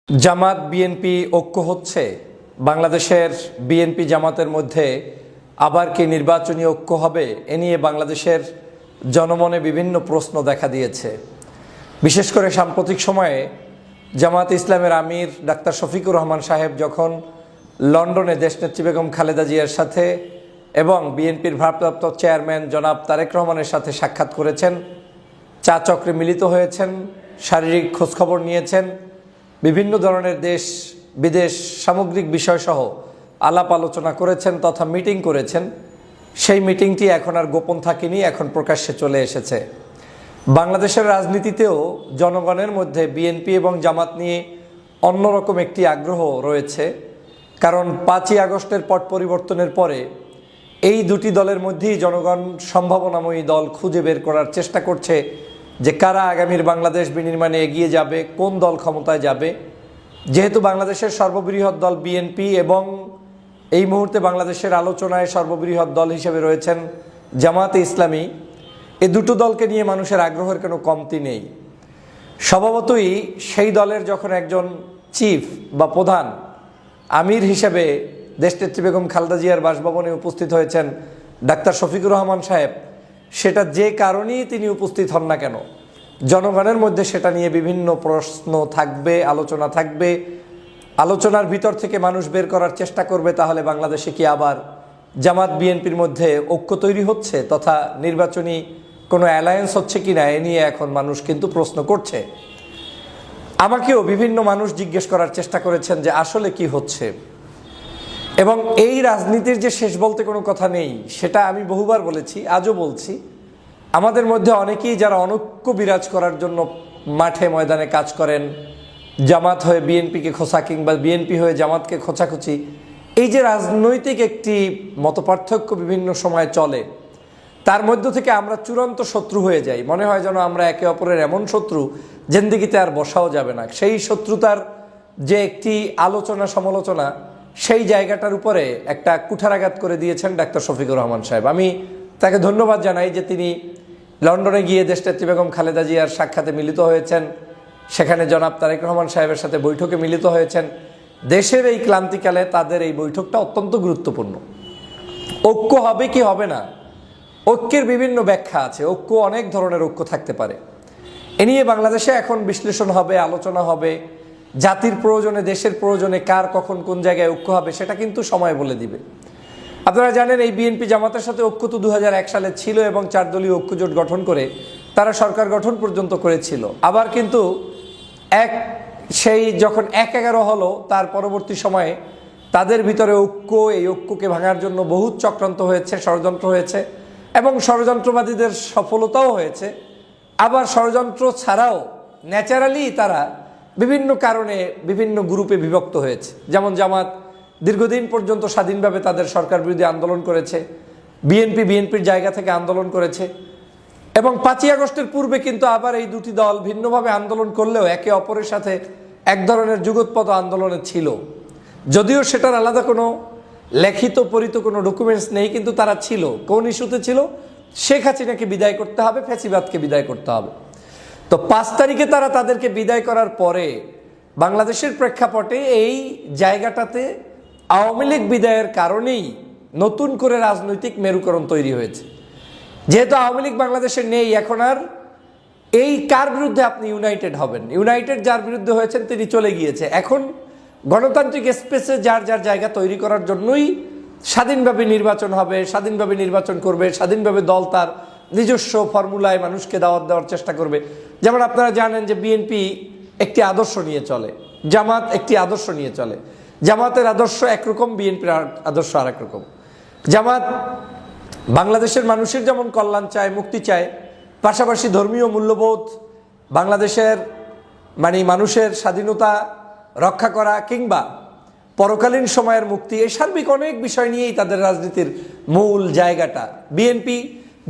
জামাত BNP ঐক্য হচ্ছে বাংলাদেশের বিএনপি জামাতের মধ্যে আবার কি নির্বাচনী ঐক্য হবে এ নিয়ে বাংলাদেশের জনমনে বিভিন্ন প্রশ্ন দেখা দিয়েছে। বিশেষ করে সাম্প্রতিক সময়ে জামাত ইসলামের আমির ডাক্তার শফিকুর রহমান সাহেব যখন লন্ডনে দেশনেত্রী বেগম খালেদা জিয়ার সাথে এবং বিএনপির ভারপ্রাপ্ত চেয়ারম্যান জনাব তারেক রহমানের সাথে সাক্ষাৎ করেছেন, চা চক্রে মিলিত হয়েছেন, শারীরিক খোঁজখবর নিয়েছেন, বিভিন্ন ধরনের দেশ বিদেশ সামগ্রিক বিষয়সহ আলাপ আলোচনা করেছেন তথা মিটিং করেছেন, সেই মিটিংটি এখন আর গোপন থাকেনি, এখন প্রকাশ্যে চলে এসেছে। বাংলাদেশের রাজনীতিতেও জনগণের মধ্যে বিএনপি এবং জামাত নিয়ে অন্যরকম একটি আগ্রহ রয়েছে, কারণ 5ই আগস্টের পট পরিবর্তনের পরে এই দুটি দলের মধ্যেই জনগণ সম্ভাবনাময়ী দল খুঁজে বের করার চেষ্টা করছে যে কারা আগামীর বাংলাদেশ বিনির্মাণে এগিয়ে যাবে, কোন দল ক্ষমতায় যাবে। যেহেতু বাংলাদেশের সর্ববৃহৎ দল বিএনপি এবং এই মুহূর্তে বাংলাদেশের আলোচনায় সর্ববৃহৎ দল হিসেবে রয়েছেন জামাতে ইসলামী, এই দুটো দলকে নিয়ে মানুষের আগ্রহের কোনো কমতি নেই। স্বভাবতই সেই দলের যখন একজন চিফ বা প্রধান আমির হিসেবে দেশনেত্রী বেগম খালেদা জিয়ার বাসভবনে উপস্থিত হয়েছেন ডাক্তার শফিকুর রহমান সাহেব, সেটা যে কারণেই তিনি উপস্থিত হন না কেন জনগণের মধ্যে সেটা নিয়ে বিভিন্ন প্রশ্ন থাকবে, আলোচনা থাকবে। আলোচনার ভিতর থেকে মানুষ বের করার চেষ্টা করবে তাহলে বাংলাদেশে কি আবার জামাত বিএনপির মধ্যে ঐক্য তৈরি হচ্ছে তথা নির্বাচনী কোনো অ্যালায়েন্স হচ্ছে কি না, এ নিয়ে এখন মানুষ কিন্তু প্রশ্ন করছে। আমাকেও বিভিন্ন মানুষ জিজ্ঞেস করার চেষ্টা করেছেন যে আসলে কি হচ্ছে, এবং এই রাজনীতির যে শেষ বলতে কোনো কথা নেই সেটা আমি বহুবার বলেছি, আজও বলছি। আমাদের মধ্যে অনেকেই যারা অনৈক্য বিরাজ করার জন্য মাঠে ময়দানে কাজ করেন, জামাত হয়ে বিএনপিকে খোঁচা কিংবা বিএনপি হয়ে জামাতকে খোঁচাখুচি, এই যে রাজনৈতিক একটি মতপার্থক্য বিভিন্ন সময় চলে, তার মধ্য থেকে আমরা চূড়ান্ত শত্রু হয়ে যাই। মনে হয় যেন আমরা একে অপরের এমন শত্রু জিন্দেগিতে আর বসাও যাবে না। সেই শত্রুতার যে একটি আলোচনা সমালোচনা, সেই জায়গাটার উপরে একটা কুঠারাঘাত করে দিয়েছেন ডাক্তার শফিকুর রহমান সাহেব। আমি তাকে ধন্যবাদ জানাই যে তিনি লন্ডনে গিয়ে দেশনেত্রী বেগম খালেদা জিয়ার সাক্ষাতে মিলিত হয়েছেন, সেখানে জনাব তারেক রহমান সাহেবের সাথে বৈঠকে মিলিত হয়েছেন। দেশের এই ক্লান্তিকালে তাদের এই বৈঠকটা অত্যন্ত গুরুত্বপূর্ণ। ঐক্য হবে কি হবে না, ঐক্যের বিভিন্ন ব্যাখ্যা আছে, ঐক্য অনেক ধরনের ঐক্য থাকতে পারে। এ নিয়ে বাংলাদেশে এখন বিশ্লেষণ হবে, আলোচনা হবে। জাতির প্রয়োজনে, দেশের প্রয়োজনে কার কখন কোন জায়গায় ঐক্য হবে সেটা কিন্তু সময় বলে দিবে। আপনারা জানেন এই বিএনপি জামাতের সাথে ঐক্য তো 2001 সালে ছিল এবং 4 দলীয় ঐক্যজোট গঠন করে তারা সরকার গঠন পর্যন্ত করেছিল। আবার কিন্তু সেই যখন 1-11 হলো তার পরবর্তী সময়ে তাদের ভিতরে ঐক্য, এই ঐক্যকে ভাঙার জন্য বহুত চক্রান্ত হয়েছে, ষড়যন্ত্র হয়েছে এবং ষড়যন্ত্রবাদীদের সফলতাও হয়েছে। আবার ষড়যন্ত্র ছাড়াও ন্যাচারালি তারা বিভিন্ন কারণে বিভিন্ন গ্রুপে বিভক্ত হয়েছে। যেমন জামাত দীর্ঘদিন পর্যন্ত স্বাধীনভাবে তাদের সরকার বিরোধী আন্দোলন করেছে, বিএনপির জায়গা থেকে আন্দোলন করেছে, এবং 5ই আগস্টের পূর্বে কিন্তু আবার এই দুটি দল ভিন্নভাবে আন্দোলন করলেও একে অপরের সাথে এক ধরনের যুগোৎপদ আন্দোলনে ছিল। যদিও সেটার আলাদা কোনো লিখিত পরিত কোনো ডকুমেন্টস নেই, কিন্তু তারা ছিল। কোন ইস্যুতে ছিল? শেখ হাসিনাকে বিদায় করতে হবে, ফ্যাসিবাদকে বিদায় করতে হবে। তো 5 তারিখে তারা তাদেরকে বিদায় করার পরে বাংলাদেশের প্রেক্ষাপটে এই জায়গাটাতে আওয়ামী লীগ বিদায়ের কারণেই নতুন করে রাজনৈতিক মেরুকরণ তৈরি হয়েছে। যেহেতু আওয়ামী লীগ বাংলাদেশে নেই, এখন আর এই কার বিরুদ্ধে আপনি ইউনাইটেড হবেন? ইউনাইটেড যার বিরুদ্ধে হয়েছেন তিনি চলে গিয়েছে। এখন গণতান্ত্রিক স্পেসে যার যার জায়গা তৈরি করার জন্যই স্বাধীনভাবে নির্বাচন হবে, স্বাধীনভাবে নির্বাচন করবে, স্বাধীনভাবে দল তার নিজস্ব ফর্মুলায় মানুষকে দাওয়াত দেওয়ার চেষ্টা করবে। যেমন আপনারা জানেন যে বিএনপি একটি আদর্শ নিয়ে চলে, জামাত একটি আদর্শ নিয়ে চলে। জামাতের আদর্শ একরকম, বিএনপির আদর্শ আর একরকম। জামাত বাংলাদেশের মানুষের যেমন কল্যাণ চায়, মুক্তি চায়, পাশাপাশি ধর্মীয় মূল্যবোধ, বাংলাদেশের মানুষের স্বাধীনতা রক্ষা করা কিংবা পরকালীন সময়ের মুক্তি, এই সার্বিক অনেক বিষয় নিয়েই তাদের রাজনীতির মূল জায়গাটা। বিএনপি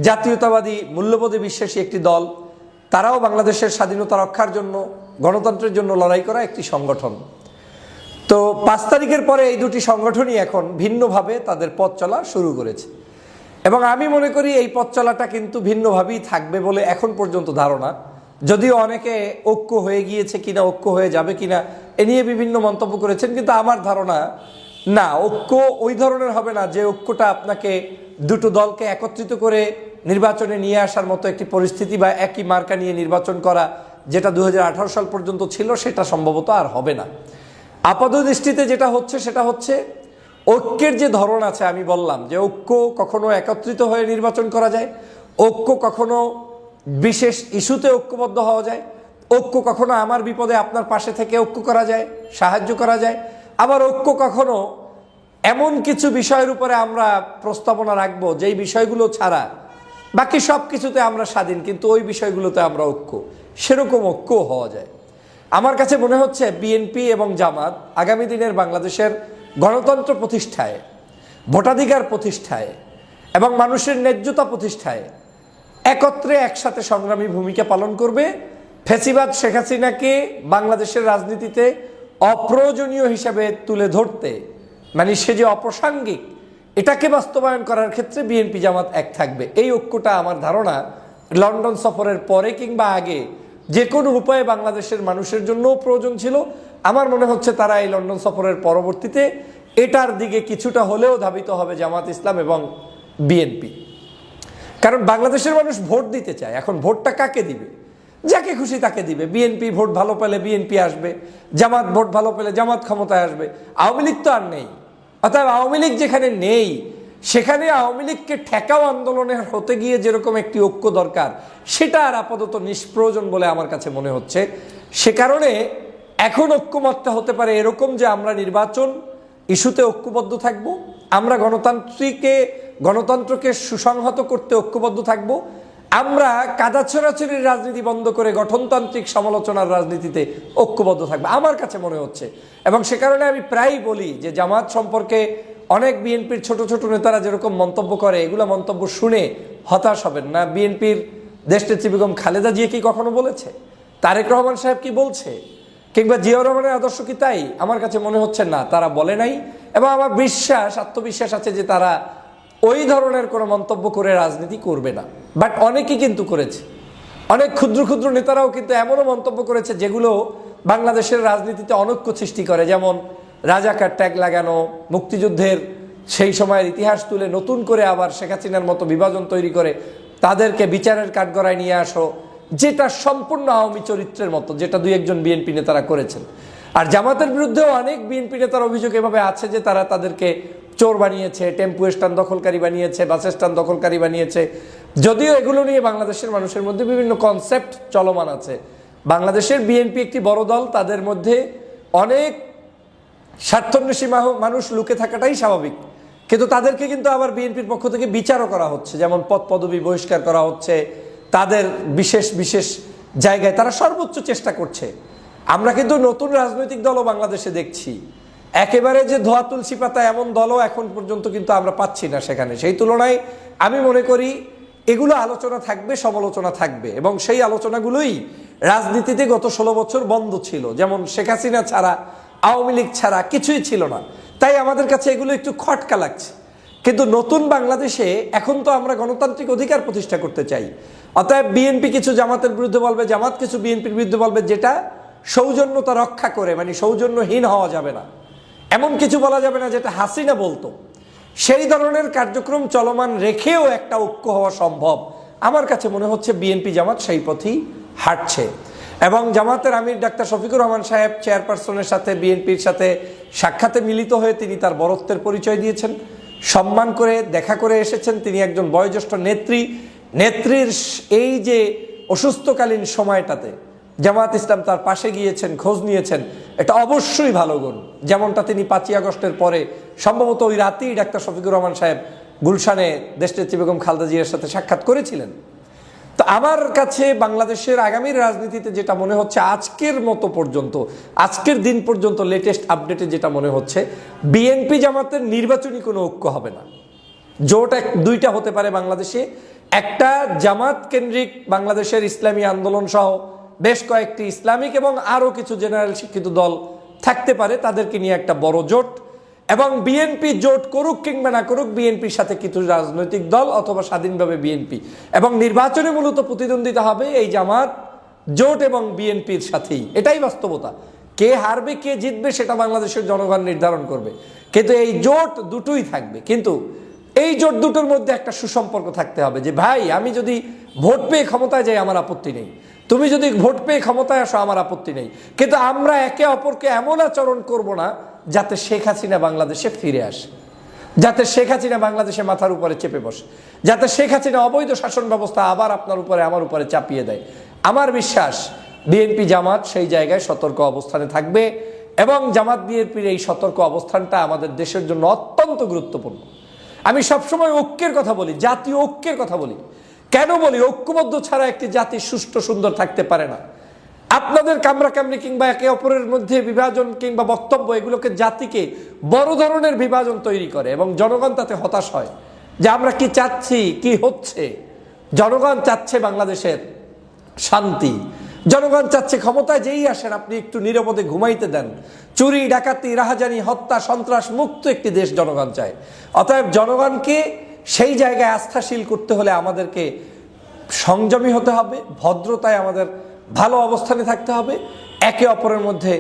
জাতীয়তাবাদী মূল্যবোধে বিশ্বাসী একটি দল, তারাও বাংলাদেশের স্বাধীনতা রক্ষার জন্য, গণতন্ত্রের জন্য লড়াই করা একটি সংগঠন। তো 5 তারিখের পরে এই দুটি সংগঠনই এখন ভিন্নভাবে তাদের পথ চলা শুরু করেছে, এবং আমি মনে করি এই পথ চলাটা কিন্তু ভিন্নভাবেই থাকবে বলে এখন পর্যন্ত ধারণা। যদিও অনেকে ঐক্য হয়ে গিয়েছে কিনা, ঐক্য হয়ে যাবে কিনা এ নিয়ে বিভিন্ন মন্তব্য করেছেন, কিন্তু আমার ধারণা না, ঐক্য ওই ধরনের হবে না যে ঐক্যটা আপনাকে দুটো দলকে একত্রিত করে নির্বাচনে নিয়ে আসার মতো একটি পরিস্থিতি বা একই মার্কা নিয়ে নির্বাচন করা যেটা 2018 সাল পর্যন্ত ছিল, সেটা সম্ভবত আর হবে না। আপাত দৃষ্টিতে যেটা হচ্ছে সেটা হচ্ছে ঐক্যের যে ধরন আছে, আমি বললাম যে ঐক্য কখনো একত্রিত হয়ে নির্বাচন করা যায়, ঐক্য কখনো বিশেষ ইস্যুতে ঐক্যবদ্ধ হওয়া যায়, ঐক্য কখনো আমার বিপদে আপনার পাশে থেকে ঐক্য করা যায়, সাহায্য করা যায়, আবার ঐক্য কখনো এমন কিছু বিষয়ের উপরে আমরা প্রস্তাবনা রাখবো যেই বিষয়গুলো ছাড়া বাকি সব কিছুতে আমরা স্বাধীন, কিন্তু ওই বিষয়গুলোতে আমরা ঐক্য, সেরকম ঐক্য হওয়া যায়। আমার কাছে মনে হচ্ছে বিএনপি এবং জামাত আগামী দিনের বাংলাদেশের গণতন্ত্র প্রতিষ্ঠায়, ভোটাধিকার প্রতিষ্ঠায় এবং মানুষের ন্যায্যতা প্রতিষ্ঠায় একত্রে একসাথে সংগ্রামী ভূমিকা পালন করবে। ফ্যাসিবাদ শেখ হাসিনাকে বাংলাদেশের রাজনীতিতে অপ্রয়োজনীয় হিসাবে তুলে ধরতে, মানে সে যে অপ্রাসঙ্গিক, এটাকে বাস্তবায়ন করার ক্ষেত্রে বিএনপি জামাত এক থাকবে। এই ঐক্যটা আমার ধারণা লন্ডন সফরের পরে কিংবা আগে যে কোনো উপায়ে বাংলাদেশের মানুষের জন্যও প্রয়োজন ছিল। আমার মনে হচ্ছে তারা এই লন্ডন সফরের পরবর্তীতে এটার দিকে কিছুটা হলেও ধাবিত হবে জামাত ইসলাম এবং বিএনপি। কারণ বাংলাদেশের মানুষ ভোট দিতে চায়, এখন ভোটটা কাকে দিবে? যাকে খুশি তাকে দিবে। বিএনপি ভোট ভালো পেলে বিএনপি আসবে, জামাত ভোট ভালো পেলে জামাত ক্ষমতায় আসবে। আওয়ামী লীগ তো আর নেই, অর্থাৎ আওয়ামী লীগ যেখানে নেই সেখানে আওয়ামী লীগকে ঠেকাও আন্দোলনের হতে গিয়ে যেরকম একটি ঐক্য দরকার, সেটা আর আপাতত নিষ্প্রয়োজন বলে আমার কাছে মনে হচ্ছে। সে কারণে এখন ঐক্যমত্যা হতে পারে এরকম যে আমরা নির্বাচন ইস্যুতে ঐক্যবদ্ধ থাকব, আমরা গণতন্ত্রকে সুসংহত করতে ঐক্যবদ্ধ থাকব, আমরা কাদা ছোড়াছড়ির রাজনীতি বন্ধ করে গঠনতান্ত্রিক সমালোচনার রাজনীতিতে ঐক্যবদ্ধ থাকবে আমার কাছে মনে হচ্ছে। এবং সে কারণে আমি প্রায়ই বলি যে জামাত সম্পর্কে অনেক বিএনপির ছোট ছোট নেতারা যেরকম মন্তব্য করে, এগুলো মন্তব্য শুনে হতাশ হবেন না। বিএনপির দেশনেত্রী বেগম খালেদা জিয়া কি কখনো বলেছে? তারেক রহমান সাহেব কি বলছে? কিংবা জিয়াউর রহমানের আদর্শ কি তাই? আমার কাছে মনে হচ্ছে না, তারা বলে নাই। এবং আমার আত্মবিশ্বাস আছে যে তারা ওই ধরনের কোনো মন্তব্য করে রাজনীতি করবে না। বাট অনেকেই কিন্তু করেছে, অনেক ক্ষুদ্র ক্ষুদ্র নেতারাও কিন্তু এমনও মন্তব্য করেছে যেগুলো বাংলাদেশের রাজনীতিতে অনৈক্য সৃষ্টি করে, যেমন রাজাকার ট্যাগ লাগানো, মুক্তিযুদ্ধের সেই সময়ের ইতিহাস তুলে নতুন করে আবার শেখ হাসিনার মতো বিভাজন তৈরি করে তাদেরকে বিচারের কাঠগড়ায় নিয়ে আসো, যেটা সম্পূর্ণ আওয়ামী চরিত্রের মতো, যেটা দুই একজন বিএনপি নেতারা করেছেন। আর জামাতের বিরুদ্ধেও অনেক বিএনপি নেতার অভিযোগ এভাবে আছে যে তারা তাদেরকে চোর বানিয়েছে, টেম্পু স্ট্যান্ড দখলকারী বানিয়েছে, বাস স্ট্যান্ড দখলকারী বানিয়েছে। যদিও এগুলো নিয়ে বাংলাদেশের মানুষের মধ্যে বিভিন্ন কনসেপ্ট চলমান আছে। বাংলাদেশের বিএনপি একটি বড় দল, তাদের মধ্যে অনেক স্বার্থান্বেষী মানুষ লুকে থাকাটাই স্বাভাবিক, কিন্তু তাদেরকে কিন্তু আবার বিএনপির পক্ষ থেকে বিচারও করা হচ্ছে, যেমন পদ পদবি বহিষ্কার করা হচ্ছে, তাদের বিশেষ বিশেষ জায়গায় তারা সর্বোচ্চ চেষ্টা করছে। আমরা কিন্তু নতুন রাজনৈতিক দলও বাংলাদেশে দেখছি, একেবারে যে ধোয়া তুলসী পাতা এমন দলও এখন পর্যন্ত কিন্তু আমরা পাচ্ছি না সেখানে। সেই তুলনায় আমি মনে করি এগুলো আলোচনা থাকবে, সমালোচনা থাকবে, এবং সেই আলোচনাগুলোই রাজনীতিতে গত 16 বছর বন্ধ ছিল। যেমন শেখ হাসিনা ছাড়া, আওয়ামী লীগ ছাড়া কিছুই ছিল না, তাই আমাদের কাছে এগুলো একটু খটকা লাগছে। কিন্তু নতুন বাংলাদেশে এখন তো আমরা গণতান্ত্রিক অধিকার প্রতিষ্ঠা করতে চাই। অতএব বিএনপি কিছু জামাতের বিরুদ্ধে বলবে, জামাত কিছু বিএনপির বিরুদ্ধে বলবে, যেটা সৌজন্যতা রক্ষা করে, মানে সৌজন্যহীন হওয়া যাবে না, এমন কিছু বলা যাবে না যেটা হাসিনা বলতো। সেই ধরনের কার্যক্রম চলমান রেখেও একটা ঐক্য হওয়া সম্ভব। আমার কাছে মনে হচ্ছে বিএনপি জামাত সেই পথেই হাঁটছে। এবং জামাতের আমির ডাক্তার শফিকুর রহমান সাহেব চেয়ারপারসনের সাথে বিএনপির সাথে সাক্ষাতে মিলিত হয়ে তিনি তার বরত্বের পরিচয় দিয়েছেন, সম্মান করে দেখা করে এসেছেন। তিনি একজন বয়োজ্যেষ্ঠ নেত্রীর এই যে অসুস্থকালীন সময়টাতে জামাত ইসলাম তার পাশে গিয়েছেন, খোঁজ নিয়েছেন, এটা অবশ্যই ভালো গুণ। যেমনটা তিনি 5ই আগস্টের পরে সম্ভবত ওই রাতেই ডাক্তার শফিকুর রহমান সাহেব গুলশানে দেশনেত্রী বেগম খালেদা জিয়ার সাথে সাক্ষাৎ করেছিলেন। তো আমার কাছে বাংলাদেশের আগামীর রাজনীতিতে যেটা মনে হচ্ছে আজকের মতো পর্যন্ত, আজকের দিন পর্যন্ত লেটেস্ট আপডেটে যেটা মনে হচ্ছে, বিএনপি জামাতের নির্বাচনী কোনো ঐক্য হবে না। জোট দুইটা হতে পারে বাংলাদেশে, একটা জামাত কেন্দ্রিক বাংলাদেশের ইসলামী আন্দোলন সহ বেশ কয়েকটি ইসলামিক এবং আরও কিছু জেনারেল শিক্ষিত দল থাকতে পারে, তাদেরকে নিয়ে একটা বড় জোট। এবং বিএনপি জোট করুক কিংবা না করুক, বিএনপির সাথে কিছু রাজনৈতিক দল অথবা স্বাধীনভাবে বিএনপি, এবং নির্বাচনে মূলত প্রতিদ্বন্দ্বিতা হবে এই জামাত জোট এবং বিএনপির সাথেই। এটাই বাস্তবতা। কে হারবে কে জিতবে সেটা বাংলাদেশের জনগণ নির্ধারণ করবে, কিন্তু এই জোট দুটোই থাকবে। কিন্তু এই জোট দুটোর মধ্যে একটা সুসম্পর্ক থাকতে হবে, যে ভাই আমি যদি ভোট পেয়ে ক্ষমতায় যাই আমার আপত্তি নেই, তুমি যদি ভোট পেয়ে ক্ষমতায় আসো আমার আপত্তি নেই, কিন্তু আমরা একে অপরকে এমন আচরণ করব না যাতে শেখ হাসিনা বাংলাদেশে ফিরে আসে, যাতে শেখ হাসিনা বাংলাদেশে মাথার উপরে চেপে বসে, যাতে শেখ হাসিনা অবৈধ শাসন ব্যবস্থা আবার আপনার উপরে আমার উপরে চাপিয়ে দেয়। আমার বিশ্বাস বিএনপি জামাত সেই জায়গায় সতর্ক অবস্থানে থাকবে, এবং জামাত বিএনপির এই সতর্ক অবস্থানটা আমাদের দেশের জন্য অত্যন্ত গুরুত্বপূর্ণ। আমি সবসময় ঐক্যের কথা বলি, জাতীয় ঐক্যের কথা বলি। কেন বলি? ঐক্যবদ্ধ ছাড়া একটি জাতি সুষ্ঠু সুন্দর থাকতে পারে না। আপনাদের কামড়াকামড়ি কিংবা একে অপরের মধ্যে বিভাজন কিংবা বক্তব্য, এগুলোকে জাতিকে বড় ধরনের বিভাজন তৈরি করে, এবং জনগণ তাতে হতাশ হয় যে আমরা কি চাচ্ছি, কি হচ্ছে। জনগণ চাচ্ছে বাংলাদেশের শান্তি, জনগণ চাচ্ছে ক্ষমতায় যেই আসেন আপনি একটু নিরাপদে ঘুমাইতে দেন। চুরি ডাকাতি রাহাজানি হত্যা সন্ত্রাস মুক্ত একটি দেশ জনগণ চায়। অতএব জনগণকে সেই জায়গায় আস্থাশীল করতে হলে আমাদেরকে সংযমী হতে হবে, ভদ্রতায় আমাদের ভালো অবস্থানে থাকতে হবে, একে অপরের মধ্যে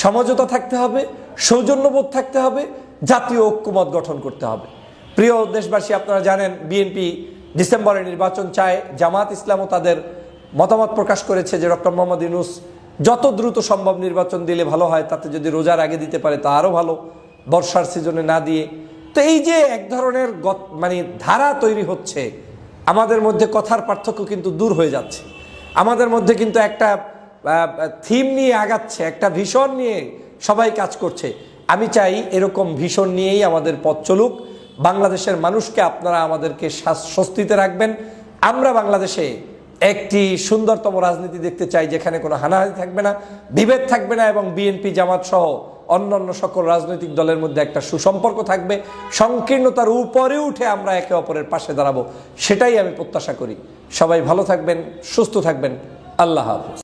সমঝোতা থাকতে হবে, সৌজন্যবোধ থাকতে হবে, জাতীয় ঐক্যমত গঠন করতে হবে। প্রিয় দেশবাসী, আপনারা জানেন বিএনপি ডিসেম্বরে নির্বাচন চায়। জামাত ইসলামও তাদের মতামত প্রকাশ করেছে যে ডক্টর মোহাম্মদ ইউনূস যত দ্রুত সম্ভব নির্বাচন দিলে ভালো হয়, তাতে যদি রোজার আগে দিতে পারে তা আরও ভালো, বর্ষার সিজনে না দিয়ে। তো এই যে এক ধরনের মানে ধারা তৈরি হচ্ছে, আমাদের মধ্যে কথার পার্থক্য কিন্তু দূর হয়ে যাচ্ছে, আমাদের মধ্যে কিন্তু একটা থিম নিয়ে আগাচ্ছে, একটা ভিশন নিয়ে সবাই কাজ করছে। আমি চাই এরকম ভিশন নিয়েই আমাদের পথ চলুক। বাংলাদেশের মানুষকে আপনারা আমাদেরকে স্বস্তিতে রাখবেন। আমরা বাংলাদেশে একটি সুন্দরতম রাজনীতি দেখতে চাই, যেখানে কোনো হানাহানি থাকবে না, বিভেদ থাকবে না, এবং বিএনপি জামাত সহ অন্যান্য সকল রাজনৈতিক দলের মধ্যে একটা সুসম্পর্ক থাকবে। সংকীর্ণতার উপরে উঠে আমরা একে অপরের পাশে দাঁড়াবো, সেটাই আমি প্রত্যাশা করি। সবাই ভালো থাকবেন, সুস্থ থাকবেন। আল্লাহ হাফেজ।